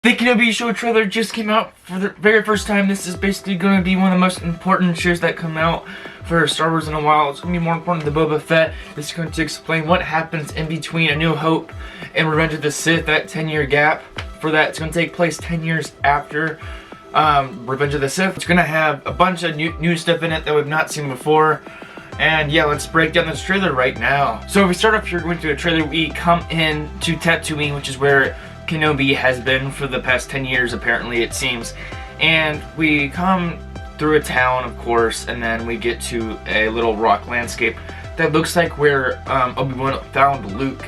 The Kenobi show trailer just came out for the very first time. This is basically going to be one of the most important shows that come out for Star Wars in a while. It's going to be more important than Boba Fett. It's going to explain what happens in between A New Hope and Revenge of the Sith, that 10-year gap. For that, it's going to take place 10 years after Revenge of the Sith. It's going to have a bunch of new stuff in it that we've not seen before. And yeah, let's break down this trailer right now. So if we start off here going through a trailer, we come in to Tatooine, which is where Kenobi has been for the past 10 years, apparently, it seems. And we come through a town, of course, and then we get to a little rock landscape that looks like where Obi-Wan found Luke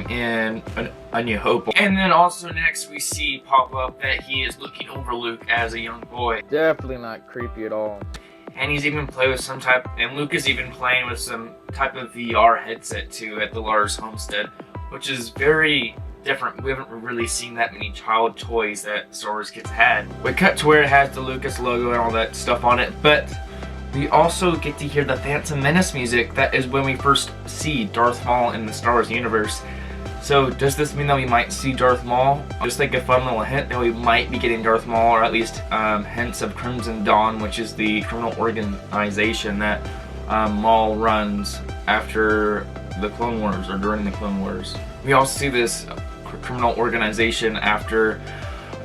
in A New Hope. And then also next we see pop up that he is looking over Luke as a young boy. Definitely not creepy at all. And he's even playing with some type, and Luke is even playing with some type of VR headset too at the Lars homestead, which is very different. We haven't really seen that many child toys that Star Wars kids had. We cut to where it has the Lucas logo and all that stuff on it, but we also get to hear the Phantom Menace music. That is when we first see Darth Maul in the Star Wars universe. So does this mean that we might see Darth Maul? Just like a fun little hint that we might be getting Darth Maul, or at least hints of Crimson Dawn, which is the criminal organization that Maul runs after the Clone Wars, or during the Clone Wars. We also see this criminal organization after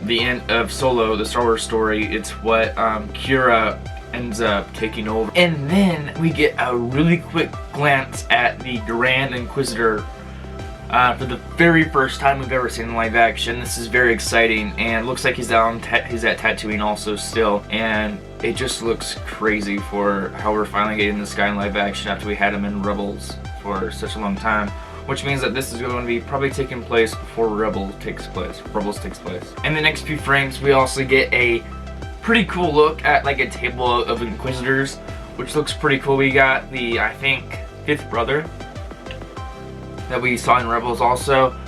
the end of Solo, the Star Wars story. It's what Kira ends up taking over. And then we get a really quick glance at the Grand Inquisitor for the very first time we've ever seen in live action. This is very exciting, and looks like he's at Tatooine also still, and it just looks crazy for how we're finally getting this guy in live action after we had him in Rebels for such a long time. Which means that this is going to be probably taking place before Rebels takes place. In the next few frames, we also get a pretty cool look at like a table of Inquisitors, which looks pretty cool. We got the, I think, 5th brother that we saw in Rebels also.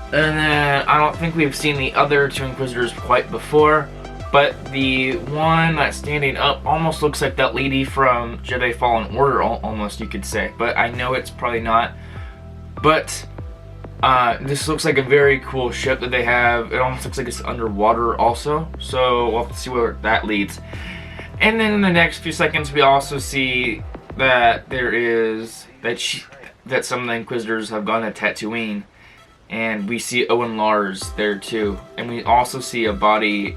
And then I don't think we've seen the other 2 Inquisitors quite before, but the one that's standing up almost looks like that lady from Jedi Fallen Order, almost, you could say. But I know it's probably not. But this looks like a very cool ship that they have. It almost looks like it's underwater also. So we'll have to see where that leads. And then in the next few seconds, we also see that there is that some of the Inquisitors have gone to Tatooine, and we see Owen Lars there too. And we also see a body.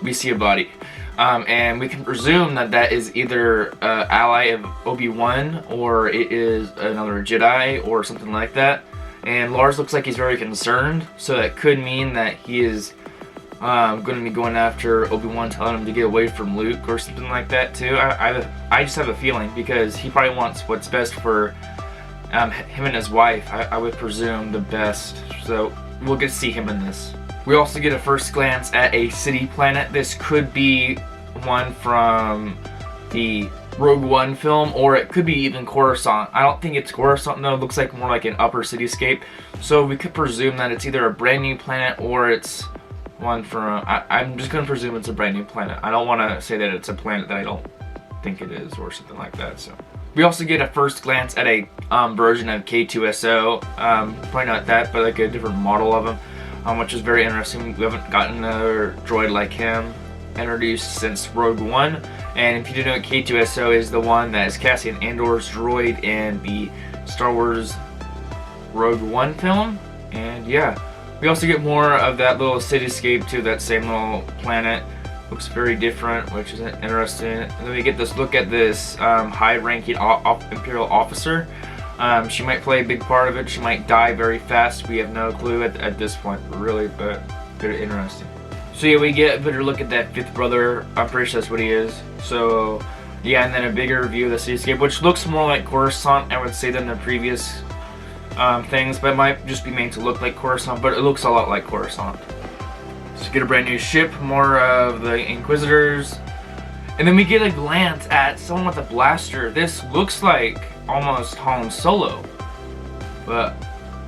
We see a body, and we can presume that that is either an ally of Obi-Wan, or it is another Jedi, or something like that. And Lars looks like he's very concerned, so that could mean that he is going to be going after Obi-Wan, telling him to get away from Luke, or something like that too. I just have a feeling, because he probably wants what's best for him and his wife. I would presume the best, so we'll get to see him in this. We also get a first glance at a city planet. This could be one from the Rogue One film, or it could be even Coruscant. I don't think it's Coruscant though. It looks like more like an upper cityscape. So we could presume that it's either a brand new planet, or it's one from... I'm just going to presume it's a brand new planet. I don't want to say that it's a planet that I don't think it is, or something like that. So we also get a first glance at a version of K2SO. Probably not that, but like a different model of him. Which is very interesting. We haven't gotten another droid like him introduced since Rogue One. And if you didn't know, K2SO is the one that is Cassian Andor's droid in the Star Wars Rogue One film. And yeah, we also get more of that little cityscape too, that same little planet. Looks very different, which is interesting. And then we get this look at this high-ranking Imperial Officer. She might play a big part of it. She might die very fast. We have no clue at this point, really, but very interesting. So yeah, we get a better look at that 5th brother. I'm pretty sure that's what he is. So yeah, and then a bigger view of the cityscape, which looks more like Coruscant, I would say, than the previous things, but it might just be made to look like Coruscant, but it looks a lot like Coruscant. So get a brand new ship, more of the Inquisitors, and then we get a glance at someone with a blaster. This looks like almost Han Solo, but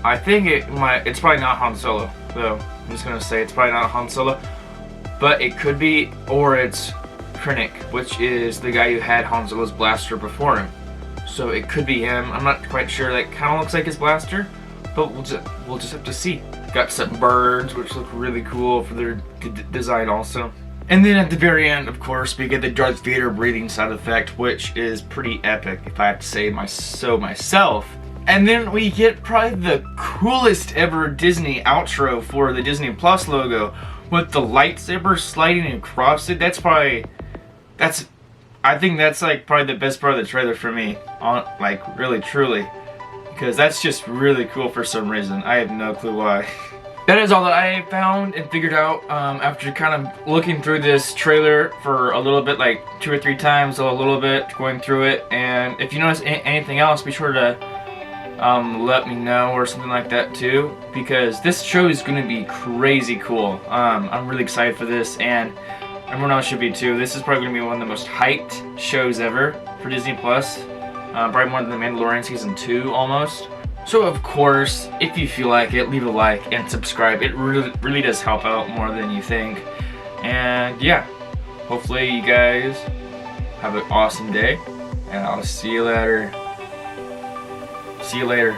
I think it's probably not Han Solo, so I'm just gonna say it's probably not Han Solo, but it could be, or it's Krennic, which is the guy who had Han Solo's blaster before him. So it could be him. I'm not quite sure. That kind of looks like his blaster, but we'll just have to see. Got some birds, which look really cool for their design also. And then at the very end, of course, we get the Darth Vader breathing sound effect, which is pretty epic, if I have to say so myself. And then we get probably the coolest ever Disney outro for the Disney Plus logo, with the lightsaber sliding across it. I think that's like probably the best part of the trailer for me, like really truly, because that's just really cool for some reason. I have no clue why. That is all that I found and figured out after kind of looking through this trailer for a little bit, like 2 or 3 times, a little bit, going through it. And if you notice anything else, be sure to let me know or something like that too, because this show is going to be crazy cool. I'm really excited for this, and everyone else should be too. This is probably going to be one of the most hyped shows ever for Disney Plus. Probably more than The Mandalorian Season 2 almost. So of course, if you feel like it, leave a like and subscribe. It really does help out more than you think. And yeah, hopefully you guys have an awesome day, and I'll see you later. See you later.